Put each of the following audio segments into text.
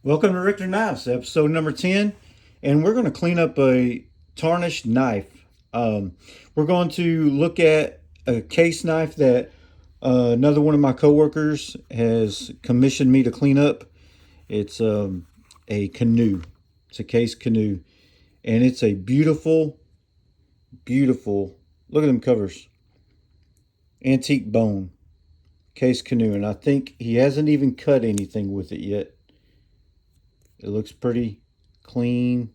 Welcome to Richter Knives, episode number 10, and we're going to clean up a tarnished knife. We're going to look at a case knife that another one of my coworkers has commissioned me to clean up. It's a canoe. It's a Case Canoe, and it's a beautiful, beautiful, look at them covers, antique bone Case Canoe, and I think he hasn't even cut anything with it yet. It looks pretty clean.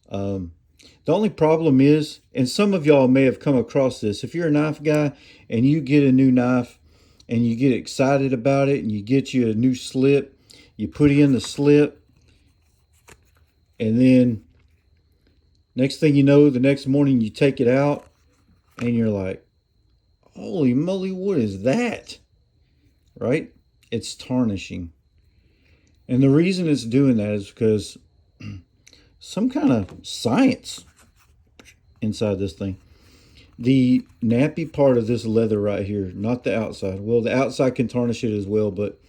The only problem is, and some of y'all may have come across this, if you're a knife guy and you get a new knife and you get excited about it and you get you a new slip, you put in the slip, and then next thing you know, the next morning you take it out and you're like, holy moly, what is that? Right? It's tarnishing. And the reason it's doing that is because some kind of science inside this thing. The nappy part of this leather right here, not the outside. Well, the outside can tarnish it as well, but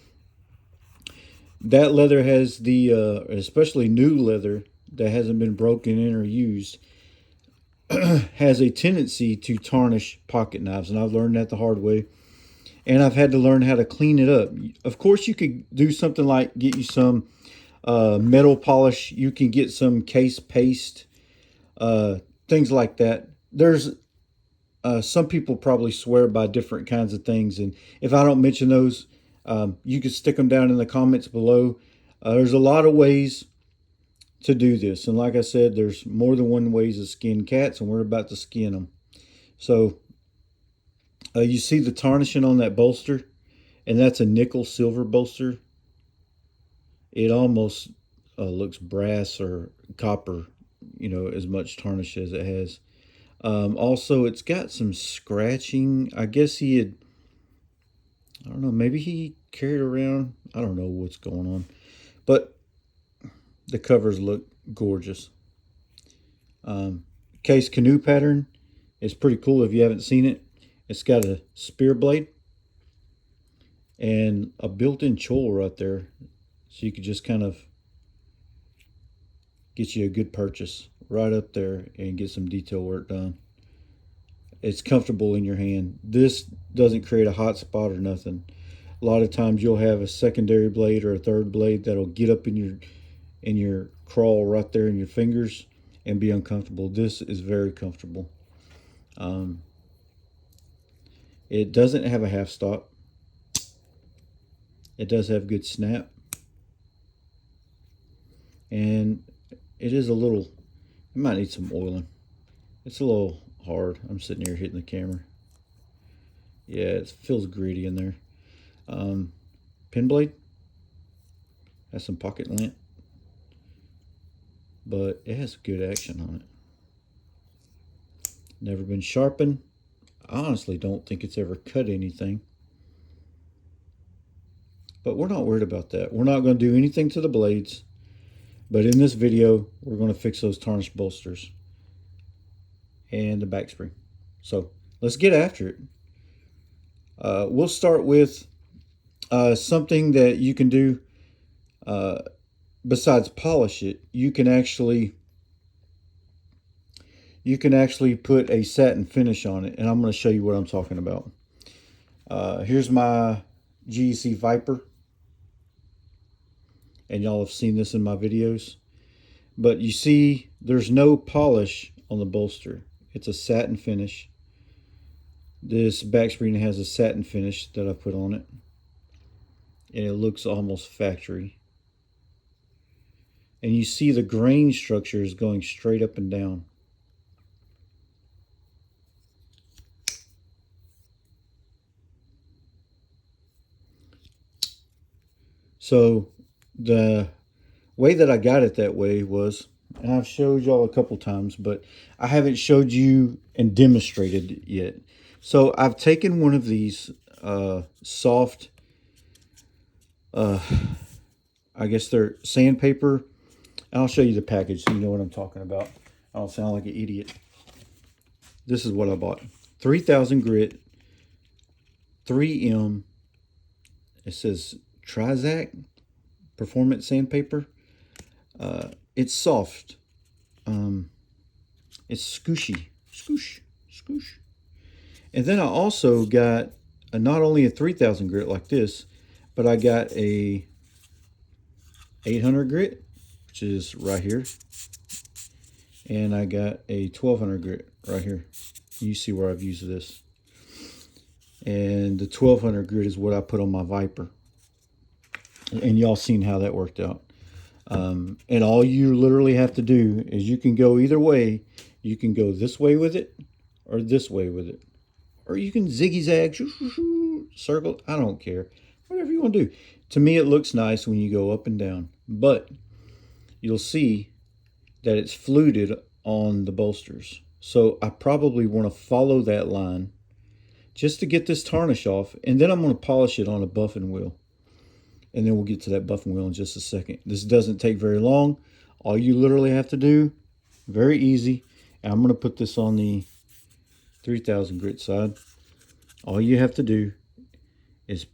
that leather has the, especially new leather that hasn't been broken in or used, has a tendency to tarnish pocket knives. And I've learned that the hard way. And I've had to learn how to clean it up. Of course, you could do something like get you some metal polish. You can get some case paste, things like that. There's some people probably swear by different kinds of things, and if I don't mention those, you can stick them down in the comments below. There's a lot of ways to do this, and like I said, there's more than one ways to skin cats, and we're about to skin them. So you see the tarnishing on that bolster, and that's a nickel silver bolster. It almost looks brass or copper, as much tarnish as it has. Also, it's got some scratching. I guess he had, I don't know, maybe he carried around. I don't know what's going on. But the covers look gorgeous. Case Canoe pattern is pretty cool if you haven't seen it. It's got a spear blade and a built-in choil right there. So you could just kind of get you a good purchase right up there and get some detail work done. It's comfortable in your hand. This doesn't create a hot spot or nothing. A lot of times you'll have a secondary blade or a third blade that'll get up in your crawl right there in your fingers and be uncomfortable. This is very comfortable. It doesn't have a half stop. It does have good snap. And it is a little, it might need some oiling. It's a little hard. I'm sitting here hitting the camera. Yeah, it feels gritty in there. Pin blade has some pocket lint, but it has good action on it. Never been sharpened. I honestly don't think it's ever cut anything. But we're not worried about that. We're not going to do anything to the blades. But in this video, we're going to fix those tarnished bolsters and the back spring. So let's get after it. We'll start with something that you can do besides polish it. You can actually put a satin finish on it, and I'm going to show you what I'm talking about. Here's my GEC Viper. And y'all have seen this in my videos. But you see, there's no polish on the bolster. It's a satin finish. This back spring has a satin finish that I put on it. And it looks almost factory. And you see the grain structure is going straight up and down. So the way that I got it that way was, and I've showed y'all a couple times, but I haven't showed you and demonstrated it yet. So I've taken one of these soft, I guess they're sandpaper. And I'll show you the package so you know what I'm talking about. I don't sound like an idiot. This is what I bought. 3000 grit, 3M. It says Trizac performance sandpaper. It's soft. It's scooshy. Scoosh. Scoosh. And then I also got not only a 3000 grit like this, but I got a 800 grit, which is right here. And I got a 1200 grit right here. You see where I've used this. And the 1200 grit is what I put on my Viper. And y'all seen how that worked out. And all you literally have to do is you can go either way. You can go this way with it or this way with it. Or you can ziggy-zag, circle. I don't care. Whatever you want to do. To me, it looks nice when you go up and down. But you'll see that it's fluted on the bolsters. So I probably want to follow that line just to get this tarnish off. And then I'm going to polish it on a buffing wheel. And then we'll get to that buffing wheel in just a second. This doesn't take very long. All you literally have to do, very easy. And I'm going to put this on the 3000 grit side. All you have to do is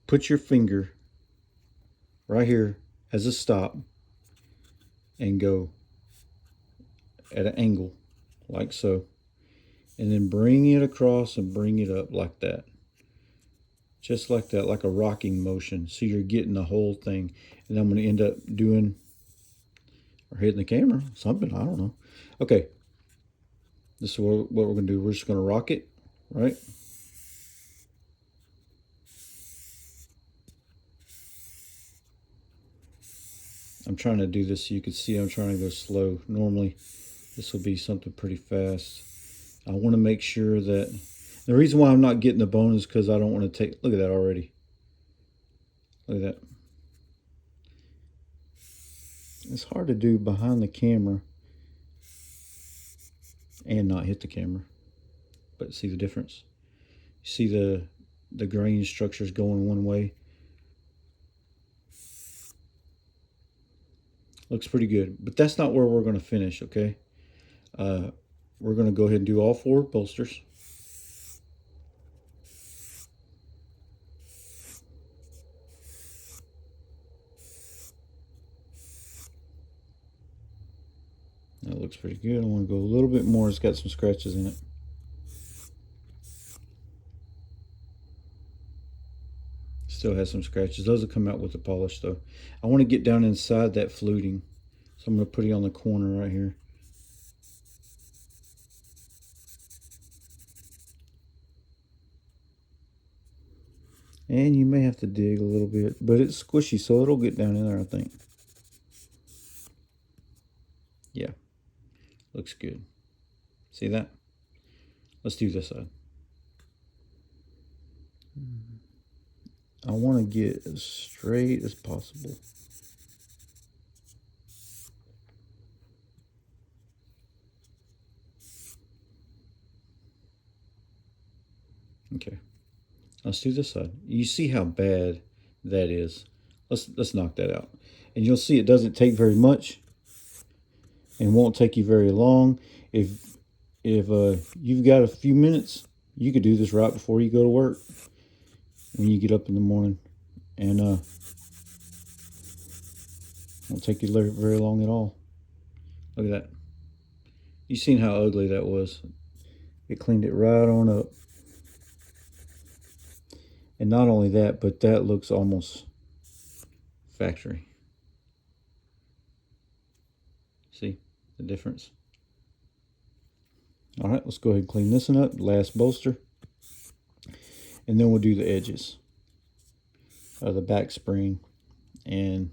put your finger right here as a stop and go at an angle like so. And then bring it across and bring it up like that. Just like that, like a rocking motion. So you're getting the whole thing. And I'm going to end up doing, or hitting the camera, something, I don't know. Okay, this is what we're going to do. We're just going to rock it, right? I'm trying to do this so you can see I'm trying to go slow. Normally, this will be something pretty fast. I want to make sure that, the reason why I'm not getting the bone is because I don't want to take, look at that already. Look at that. It's hard to do behind the camera and not hit the camera. But see the difference? You see the grain structures going one way. Looks pretty good. But that's not where we're going to finish, okay? We're going to go ahead and do all 4 bolsters. That looks pretty good. I want to go a little bit more. It's got some scratches in it. Still has some scratches. Those will come out with the polish though. I want to get down inside that fluting. So I'm going to put it on the corner right here. And you may have to dig a little bit, but it's squishy, so it'll get down in there, I think. Yeah, looks good. See that? Let's do this side. I want to get as straight as possible. Okay, let's do this side. You see how bad that is. Let's knock that out. And you'll see it doesn't take very much and won't take you very long. If you've got a few minutes, you could do this right before you go to work when you get up in the morning, and won't take you very long at all. Look at that. You seen how ugly that was? It cleaned it right on up. And not only that, but that looks almost factory. See the difference? All right, let's go ahead and clean this one up. Last bolster. And then we'll do the edges of the back spring and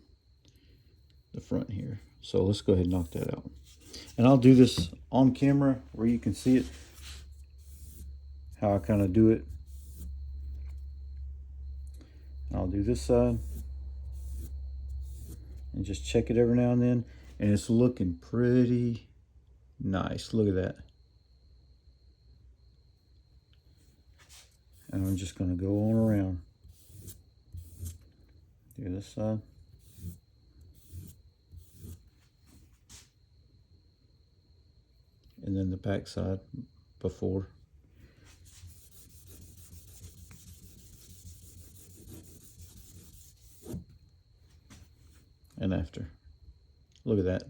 the front here. So let's go ahead and knock that out. And I'll do this on camera where you can see it, how I kind of do it. I'll do this side and just check it every now and then. And it's looking pretty nice. Look at that. And I'm just going to go on around. Do this side. And then the back side before. and after. Look at that.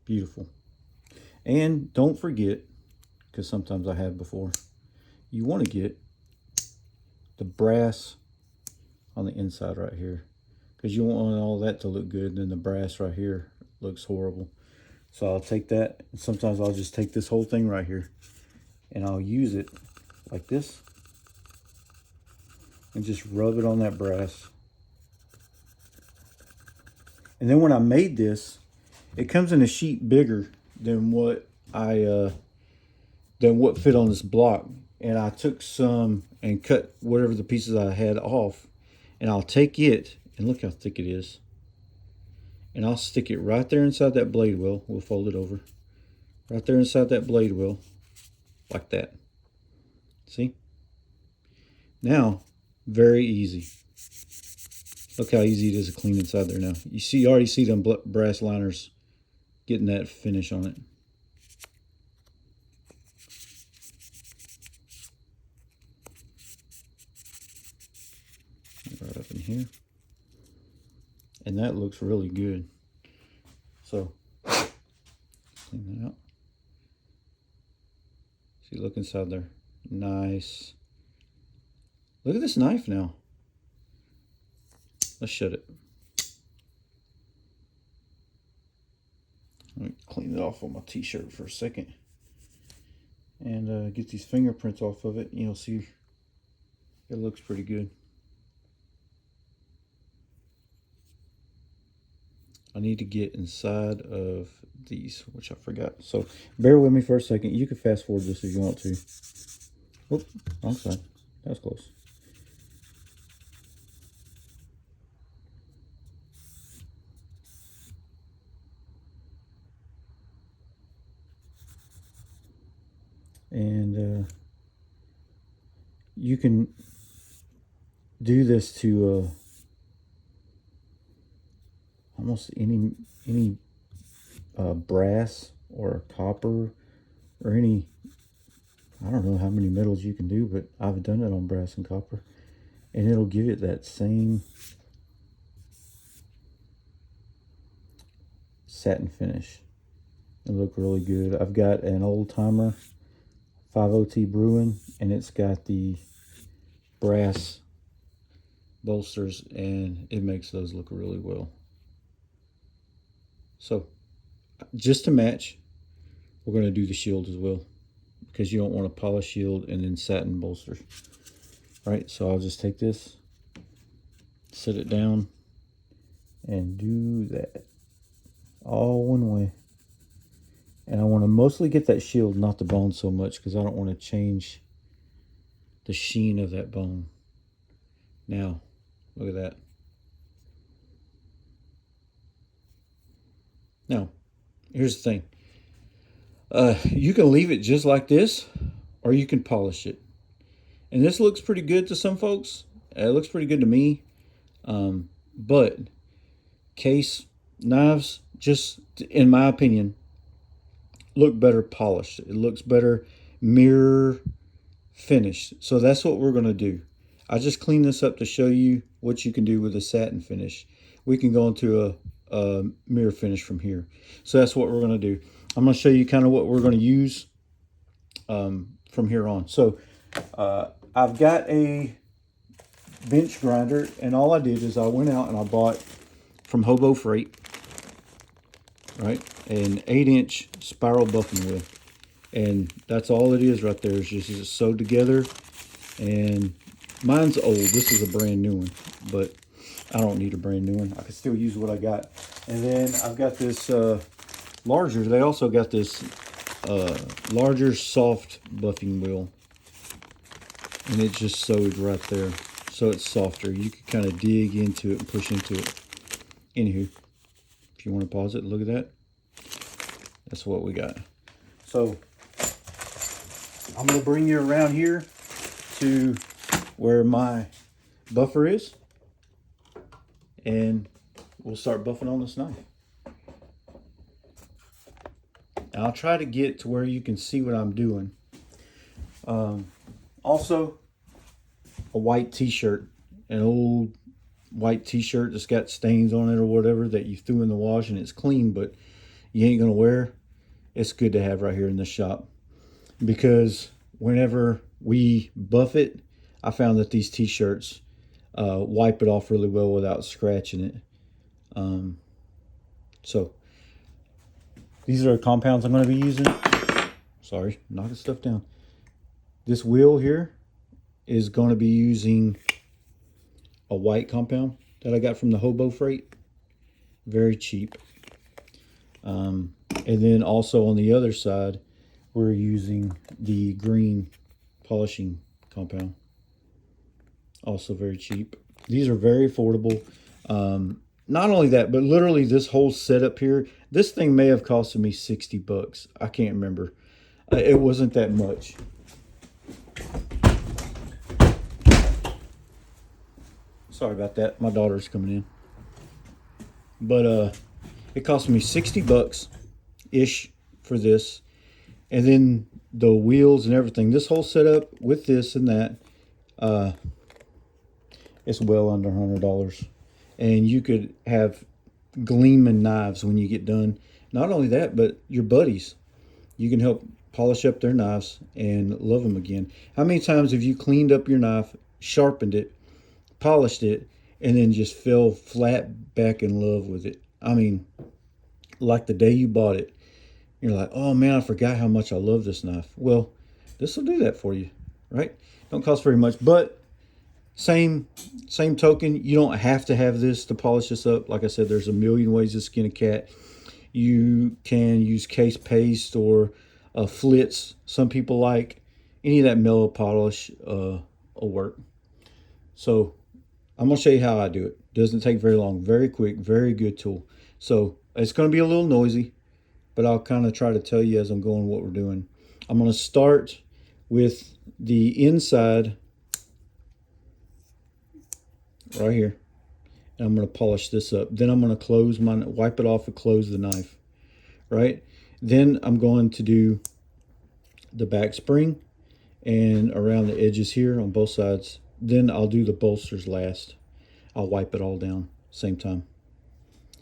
Beautiful. And don't forget, because sometimes I have before, you want to get the brass on the inside right here, because you want all that to look good, and then the brass right here looks horrible. So I'll take that, and sometimes I'll just take this whole thing right here and I'll use it like this and just rub it on that brass. And then when I made this, it comes in a sheet bigger than what fit on this block. And I took some and cut whatever the pieces I had off, and I'll take it, and look how thick it is, and I'll stick it right there inside that blade wheel. We'll fold it over right there inside that blade wheel, like that. See? Now, very easy. Look how easy it is to clean inside there now. You already see them brass liners getting that finish on it. Right up in here. And that looks really good. So, clean that out. See, look inside there. Nice. Look at this knife now. Let's shut it. Let me clean it off on my t-shirt for a second. And get these fingerprints off of it. You'll see it looks pretty good. I need to get inside of these, which I forgot. So bear with me for a second. You can fast forward this if you want to. Oh, wrong side. That was close. And you can do this to almost any brass or copper or any, I don't know how many metals you can do, but I've done it on brass and copper, and it'll give it that same satin finish. It'll look really good. I've got an old timer 50T Bruin, and it's got the brass bolsters, and it makes those look really well. So just to match, we're going to do the shield as well, because you don't want a polished shield and then satin bolsters. All right, so I'll just take this, set it down, and do that all one way. And I want to mostly get that shield, not the bone so much, because I don't want to change the sheen of that bone. Now, look at that. Now, here's the thing. You can leave it just like this, or you can polish it. And this looks pretty good to some folks. It looks pretty good to me. But Case knives, just in my opinion, look better polished. It looks better mirror finished. So that's what we're going to do. I just cleaned this up to show you what you can do with a satin finish. We can go into a mirror finish from here. So that's what we're going to do. I'm going to show you kind of what we're going to use from here on. So I've got a bench grinder, and all I did is I went out and I bought from Hobo Freight, right, an 8-inch spiral buffing wheel. And that's all it is right there. It's just sewed together. And mine's old. This is a brand new one, but I don't need a brand new one. I can still use what I got. And then I've got this larger. They also got this larger soft buffing wheel. And it's just sewed right there. So it's softer. You can kind of dig into it and push into it. Anywho, if you want to pause it, look at that. That's what we got. So I'm going to bring you around here to where my buffer is, and we'll start buffing on this knife. And I'll try to get to where you can see what I'm doing. Also, a white t-shirt, an old white t-shirt that's got stains on it or whatever that you threw in the wash and it's clean, but you ain't gonna wear, it's good to have right here in the shop. Because whenever we buff it, I found that these t-shirts wipe it off really well without scratching it. So these are the compounds I'm going to be using. Sorry, knocking stuff down. This wheel here is going to be using a white compound that I got from the Hobo Freight. Very cheap. And then also on the other side, we're using the green polishing compound. Also very cheap. These are very affordable. Not only that, but literally this whole setup here, this thing may have costed me 60 bucks. I can't remember. It wasn't that much. Sorry about that. My daughter's coming in. But it cost me 60 bucks-ish for this. And then the wheels and everything. This whole setup with this and that, it's well under $100. And you could have gleaming knives when you get done. Not only that, but your buddies. You can help polish up their knives and love them again. How many times have you cleaned up your knife, sharpened it, polished it, and then just fell flat back in love with it? I mean, like the day you bought it. You're like, oh man, I forgot how much I love this knife. Well, this will do that for you, right? Don't cost very much, but same token, you don't have to have this to polish this up. Like I said, there's a million ways to skin a cat. You can use case paste or flits. Some people like any of that mellow polish will work. So I'm gonna show you how I do it. Doesn't take very long, very quick, very good tool. So it's gonna be a little noisy, but I'll kind of try to tell you as I'm going what we're doing. I'm gonna start with the inside right here, and I'm going to polish this up. Then I'm going to wipe it off and close the knife, right? Then I'm going to do the back spring and around the edges here on both sides. Then I'll do the bolsters last. I'll wipe it all down same time.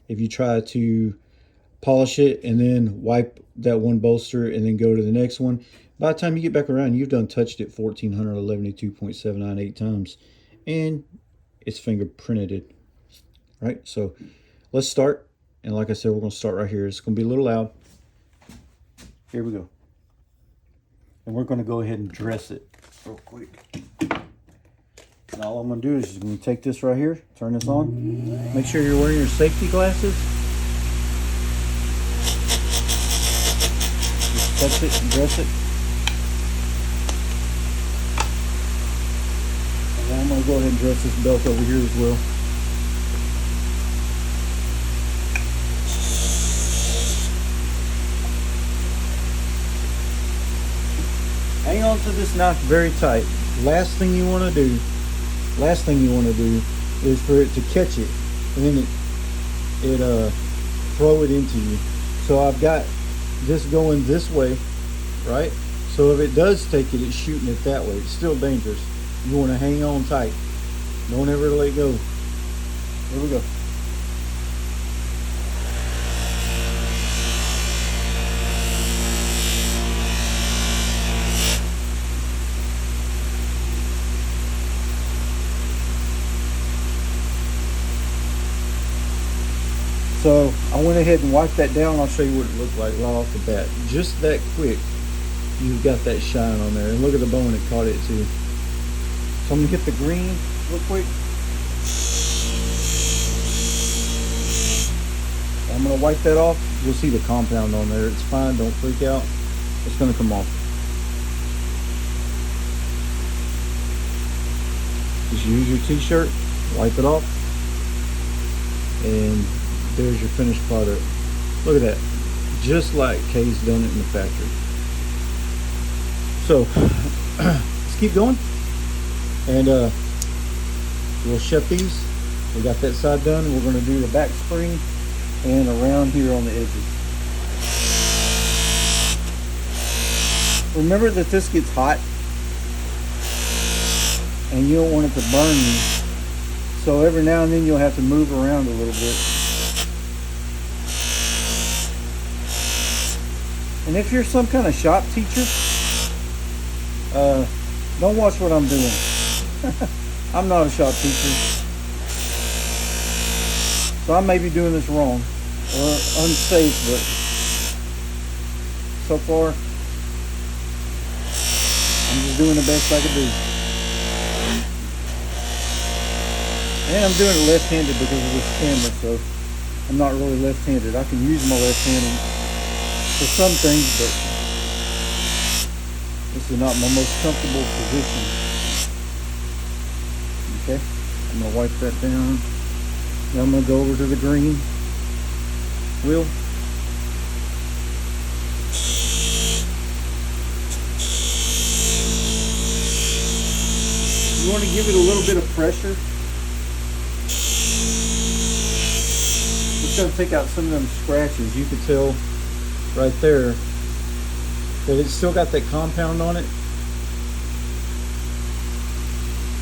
If you try to polish it and then wipe that one bolster and then go to the next one, by the time you get back around, you've done touched it 1,411.798 times, and it's fingerprinted, right? So let's start. And like I said, we're going to start right here. It's going to be a little loud. Here we go. And we're going to go ahead and dress it real quick. And all I'm going to do is I'm going to take this right here, turn this on. Make sure you're wearing your safety glasses. Just touch it and dress it. And I'm going to go ahead and dress this belt over here as well. Hang on to this knife very tight. Last thing you want to do is for it to catch it and then it throw it into you. So I've got this going this way, right? So if it does take it, it's shooting it that way. It's still dangerous. You want to hang on tight. Don't ever let go. Here we go. So I went ahead and wiped that down. I'll show you what it looked like right off the bat. Just that quick, you've got that shine on there. And look at the bone, it caught it too. So I'm gonna hit the green real quick. I'm gonna wipe that off. You'll see the compound on there. It's fine, don't freak out. It's gonna come off. Just use your t-shirt, wipe it off, and there's your finished product. Look at that. Just like Kay's done it in the factory. So, let's keep going. And we'll shut these. We got that side done. We're going to do the back spring and around here on the edges. Remember that this gets hot and you don't want it to burn you. So every now and then you'll have to move around a little bit. And if you're some kind of shop teacher, don't watch what I'm doing. I'm not a shop teacher. So I may be doing this wrong or unsafe, but so far I'm just doing the best I can do. And I'm doing it left-handed because of this camera, so I'm not really left-handed. I can use my left hand for some things, but this is not my most comfortable position. Okay, I'm going to wipe that down. Now I'm going to go over to the green wheel. You want to give it a little bit of pressure. It's going to take out some of them scratches. You can tell right there that it's still got that compound on it.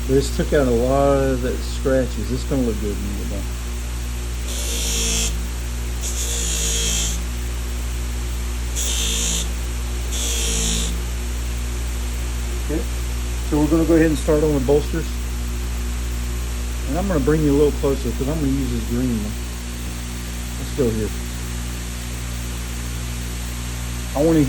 But it's took out a lot of that scratches. It's going to look good when you get done. Okay, so we're going to go ahead and start on the bolsters. And I'm going to bring you a little closer because I'm going to use this green one. Let's go here. I want to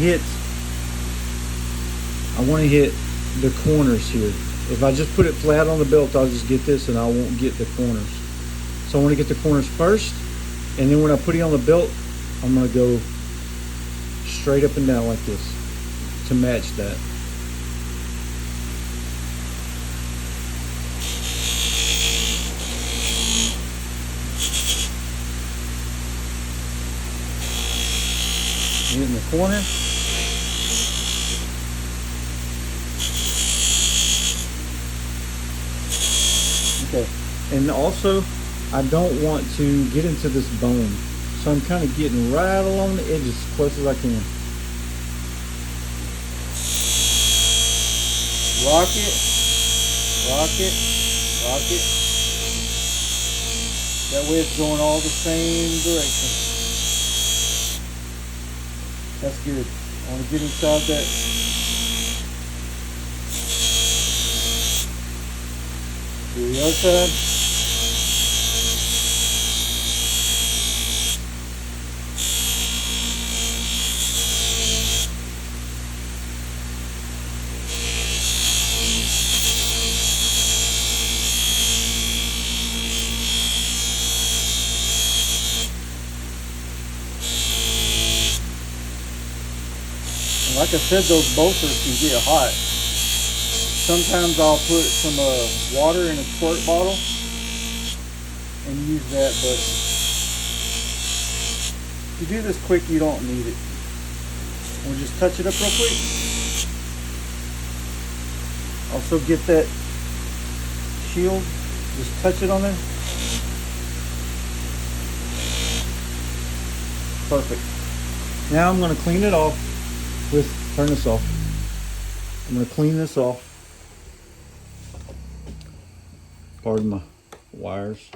hit the corners here. If I just put it flat on the belt, I'll just get this and I won't get the corners. So I want to get the corners first, and then when I put it on the belt, I'm going to go straight up and down like this to match that. Hitting the corner. Okay, and also I don't want to get into this bone, so I'm kind of getting right along the edges as close as I can. Rock it, rock it, rock it. That way it's going all the same direction. That's good. I want to get inside that. Do the other side. Like I said, those bolsters can get hot. Sometimes I'll put some water in a squirt bottle and use that, but if you do this quick, you don't need it. We'll just touch it up real quick. Also get that shield, just touch it on there. Perfect. Now I'm going to clean it off. Turn this off. I'm going to clean this off. Pardon my wires.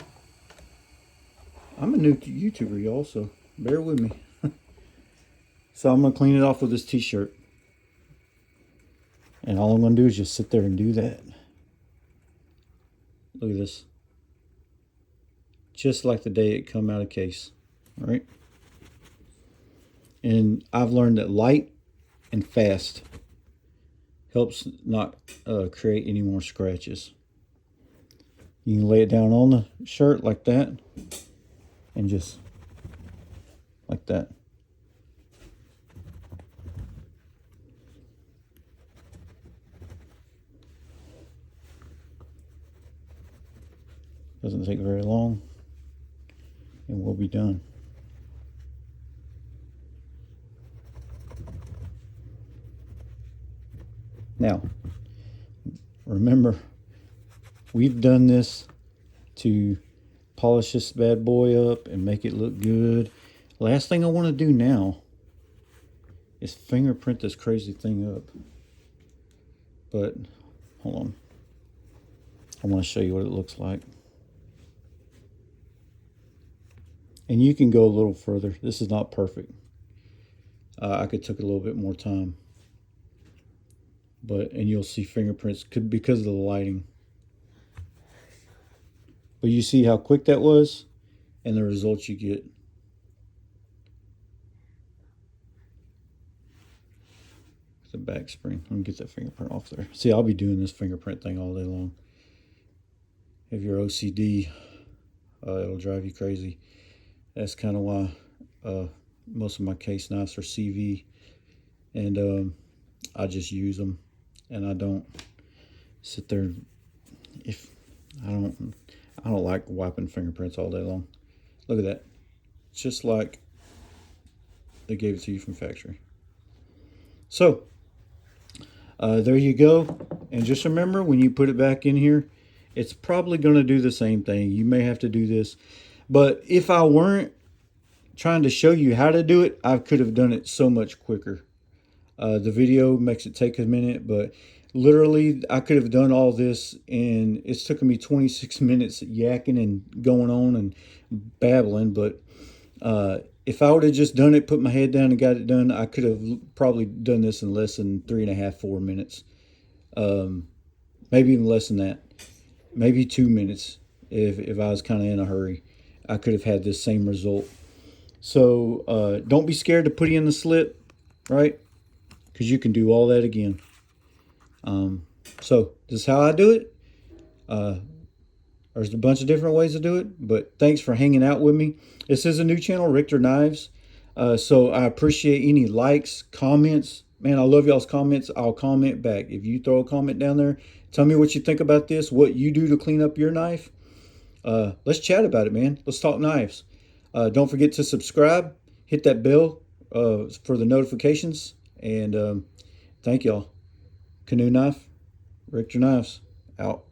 I'm a new YouTuber, y'all, so bear with me. So I'm going to clean it off with this t-shirt. And all I'm going to do is just sit there and do that. Look at this. Just like the day it come out of case. All right. And I've learned that light and fast helps not create any more scratches. You can lay it down on the shirt like that and just like that. Doesn't take very long and we'll be done. Now, remember, we've done this to polish this bad boy up and make it look good. Last thing I want to do now is fingerprint this crazy thing up. But, hold on. I want to show you what it looks like. And you can go a little further. This is not perfect. I could took a little bit more time. And you'll see fingerprints because of the lighting. But you see how quick that was and the results you get. The back spring. Let me get that fingerprint off there. See, I'll be doing this fingerprint thing all day long. If you're OCD, it'll drive you crazy. That's kind of why most of my case knives are CV, and I just use them, and I don't sit there. If I don't like wiping fingerprints all day long. Look at that, just like they gave it to you from factory. So there you go. And just remember, when you put it back in here, it's probably going to do the same thing. You may have to do this, but if I weren't trying to show you how to do it, I could have done it so much quicker. The video makes it take a minute, but literally I could have done all this, and it's taken me 26 minutes yakking and going on and babbling. But if I would have just done it, put my head down and got it done, I could have probably done this in less than 3.5, 4 minutes. Maybe even less than that. Maybe 2 minutes if I was kind of in a hurry. I could have had this same result. So don't be scared to put in the slip, right? Because you can do all that again. So this is how I do it. There's a bunch of different ways to do it, but thanks for hanging out with me. This is a new channel, Richter Knives. So I appreciate any likes, comments. Man, I love y'all's comments. I'll comment back. If you throw a comment down there, tell me what you think about this, what you do to clean up your knife. Let's chat about it, man. Let's talk knives. Don't forget to subscribe. Hit that bell for the notifications. And thank y'all. Canoe Knife, Richter Knives, out.